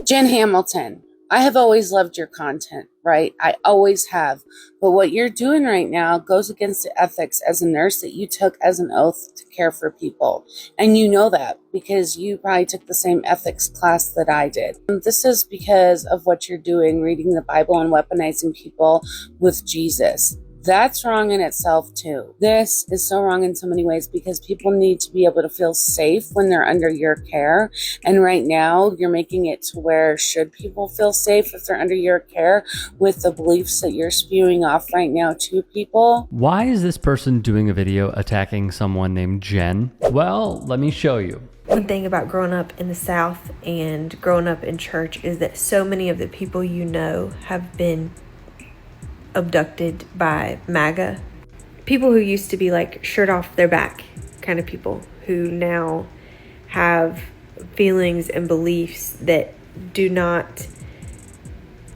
Jen Hamilton, I have always loved your content, right? I always have. But what you're doing right now goes against the ethics as a nurse that you took as an oath to care for people. And you know that because you probably took the same ethics class that I did. And this is because of what you're doing, reading the Bible and weaponizing people with Jesus. That's wrong in itself too. This is so wrong in so many ways because people need to be able to feel safe when they're under your care. And right now you're making it to where should people feel safe if they're under your care with the beliefs that you're spewing off right now to people? Why is this person doing a video attacking someone named Jen? Well, let me show you. One thing about growing up in the South and growing up in church is that so many of the people you know have been abducted by MAGA. People who used to be like shirt off their back kind of people who now have feelings and beliefs that do not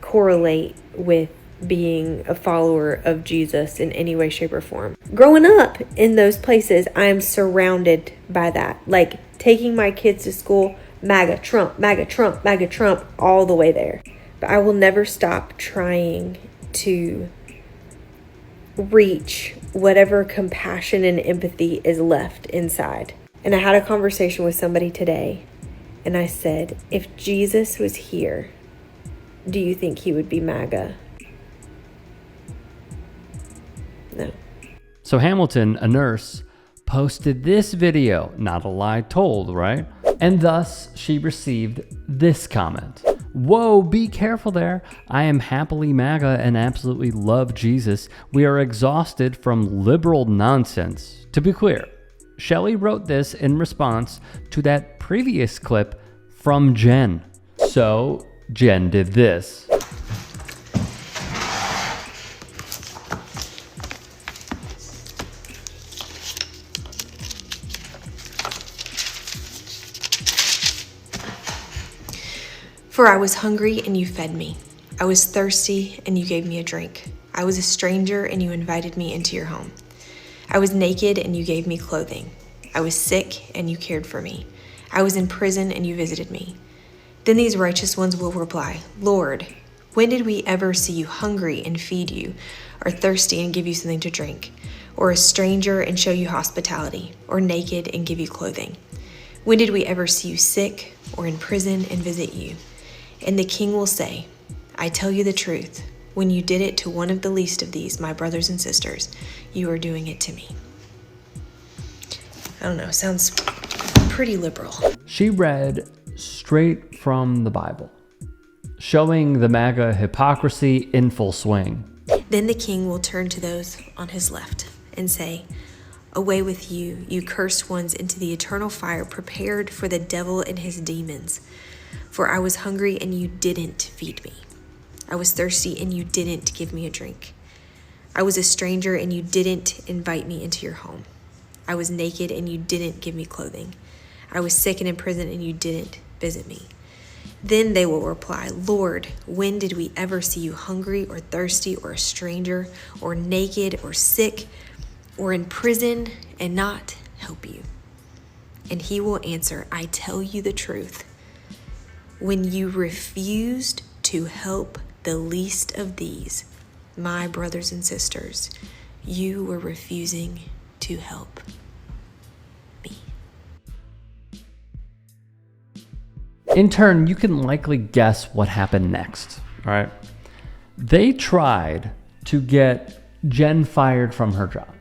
correlate with being a follower of Jesus in any way, shape, or form. Growing up in those places, I am surrounded by that. Like taking my kids to school, MAGA, Trump, MAGA, Trump, MAGA, Trump, all the way there. But I will never stop trying to reach whatever compassion and empathy is left inside. And I had a conversation with somebody today, and I said, if Jesus was here, do you think he would be MAGA? No. So Hamilton, a nurse, posted this video, not a lie told, right? And thus she received this comment. Whoa, be careful there. I am happily MAGA and absolutely love Jesus. We are exhausted from liberal nonsense. To be clear, Shelley wrote this in response to that previous clip from Jen. So Jen did this. For I was hungry and you fed me. I was thirsty and you gave me a drink. I was a stranger and you invited me into your home. I was naked and you gave me clothing. I was sick and you cared for me. I was in prison and you visited me. Then these righteous ones will reply, Lord, when did we ever see you hungry and feed you, or thirsty and give you something to drink, or a stranger and show you hospitality, or naked and give you clothing? When did we ever see you sick or in prison and visit you? And the king will say, I tell you the truth, when you did it to one of the least of these, my brothers and sisters, you are doing it to me. I don't know, sounds pretty liberal. She read straight from the Bible, showing the MAGA hypocrisy in full swing. Then the king will turn to those on his left and say, away with you, you cursed ones, into the eternal fire prepared for the devil and his demons. For I was hungry and you didn't feed me. I was thirsty and you didn't give me a drink. I was a stranger and you didn't invite me into your home. I was naked and you didn't give me clothing. I was sick and in prison and you didn't visit me. Then they will reply, Lord, when did we ever see you hungry or thirsty or a stranger or naked or sick or in prison and not help you? And he will answer, I tell you the truth. When you refused to help the least of these, my brothers and sisters, you were refusing to help me. In turn, you can likely guess what happened next, all right? They tried to get Jen fired from her job.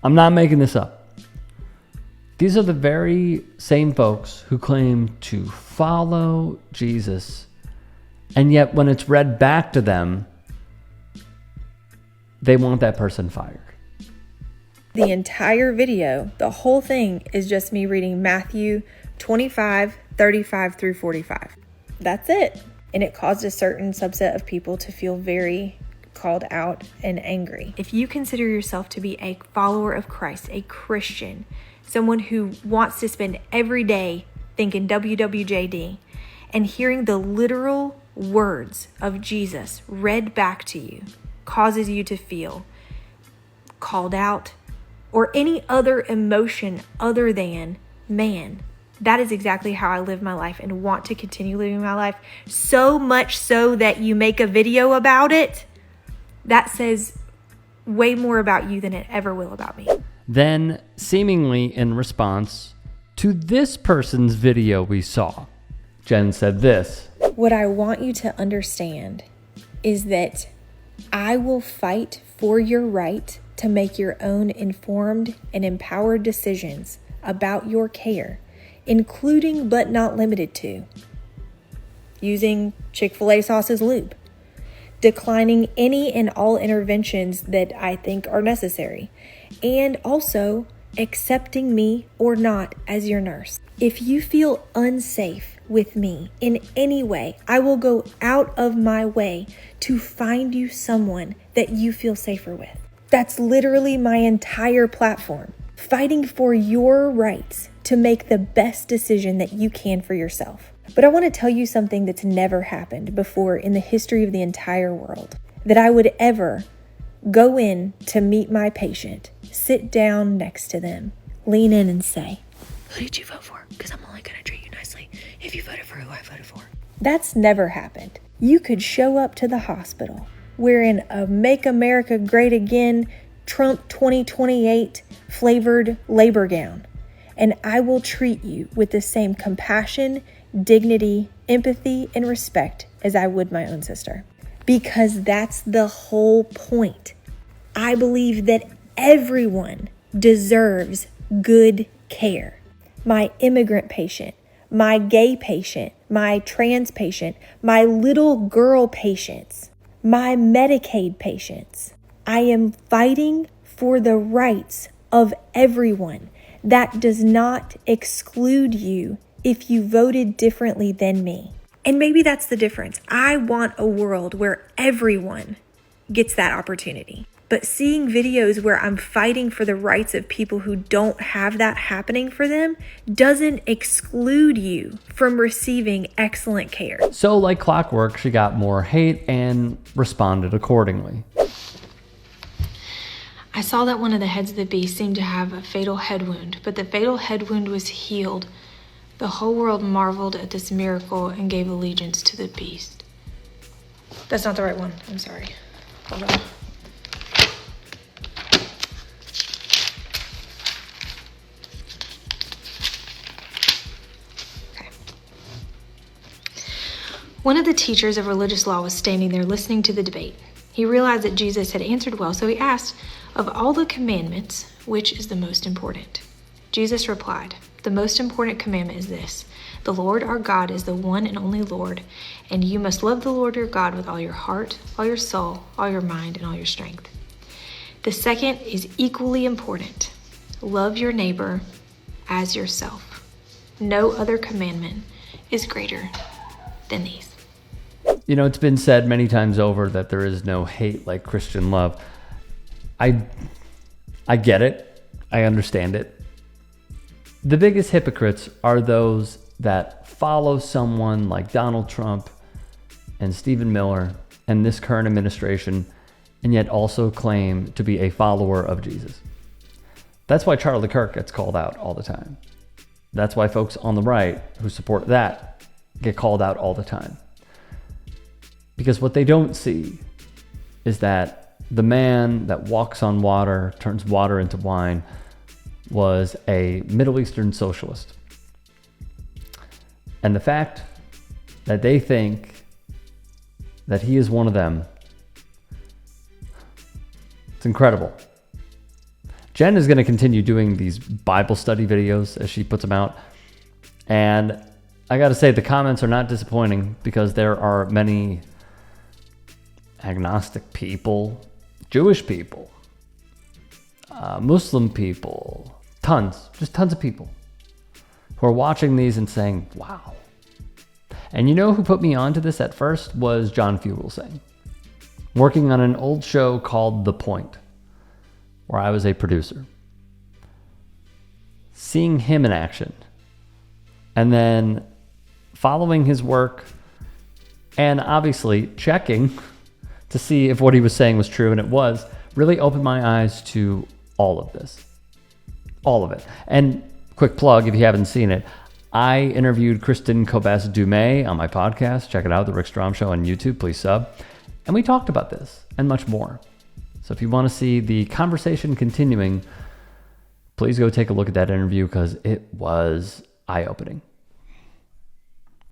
I'm not making this up. These are the very same folks who claim to follow Jesus, and yet when it's read back to them, they want that person fired. The entire video, the whole thing, is just me reading Matthew 25, 35 through 45. That's it. And it caused a certain subset of people to feel very called out and angry. If you consider yourself to be a follower of Christ, a Christian, someone who wants to spend every day thinking WWJD and hearing the literal words of Jesus read back to you causes you to feel called out or any other emotion other than, man, That is exactly how I live my life and want to continue living my life. So much so that you make a video about it, that says way more about you than it ever will about me. Then, seemingly in response to this person's video we saw, Jen said this. What I want you to understand is that I will fight for your right to make your own informed and empowered decisions about your care, including but not limited to using Chick-fil-A sauce as lube, declining any and all interventions that I think are necessary, and also accepting me or not as your nurse. If you feel unsafe with me in any way, I will go out of my way to find you someone that you feel safer with. That's literally my entire platform, fighting for your rights to make the best decision that you can for yourself. But I want to tell you something that's never happened before in the history of the entire world, that I would ever go in to meet my patient, sit down next to them, lean in and say, "Who did you vote for? Because I'm only going to treat you nicely if you voted for who I voted for." That's never happened. You could show up to the hospital wearing a Make America Great Again Trump 2028 flavored labor gown, and I will treat you with the same compassion, dignity, empathy, and respect as I would my own sister. Because that's the whole point. I believe that everyone deserves good care. My immigrant patient, my gay patient, my trans patient, my little girl patients, my Medicaid patients. I am fighting for the rights of everyone. That does not exclude you if you voted differently than me. And maybe that's the difference. I want a world where everyone gets that opportunity. But seeing videos where I'm fighting for the rights of people who don't have that happening for them doesn't exclude you from receiving excellent care. So like clockwork, she got more hate and responded accordingly. I saw that one of the heads of the beast seemed to have a fatal head wound, but the fatal head wound was healed. The whole world marveled at this miracle and gave allegiance to the beast. That's not the right one. I'm sorry. Hold on. Okay. One of the teachers of religious law was standing there listening to the debate. He realized that Jesus had answered well, so he asked, "Of all the commandments, which is the most important?" Jesus replied, "The most important commandment is this: the Lord our God is the one and only Lord, and you must love the Lord your God with all your heart, all your soul, all your mind, and all your strength. The second is equally important: love your neighbor as yourself. No other commandment is greater than these." You know, it's been said many times over that there is no hate like Christian love. I get it. I understand it. The biggest hypocrites are those that follow someone like Donald Trump and Stephen Miller and this current administration, and yet also claim to be a follower of Jesus. That's why Charlie Kirk gets called out all the time. That's why folks on the right who support that get called out all the time. Because what they don't see is that the man that walks on water, turns water into wine, was a Middle Eastern socialist. And the fact that they think that he is one of them, it's incredible. Jen is going to continue doing these Bible study videos as she puts them out. And I got to say, the comments are not disappointing because there are many agnostic people, Jewish people, Muslim people, tons of people who are watching these and saying, wow. And you know who put me onto this at first was John Fugelsang, working on an old show called The Point, where I was a producer. Seeing him in action and then following his work and obviously checking to see if what he was saying was true, and it was, really opened my eyes to all of this. All of it. And quick plug, if you haven't seen it, I interviewed Kristen Kobes-Dumais on my podcast. Check it out, The Rick Strom Show on YouTube. Please sub. And we talked about this and much more. So if you want to see the conversation continuing, please go take a look at that interview because it was eye-opening.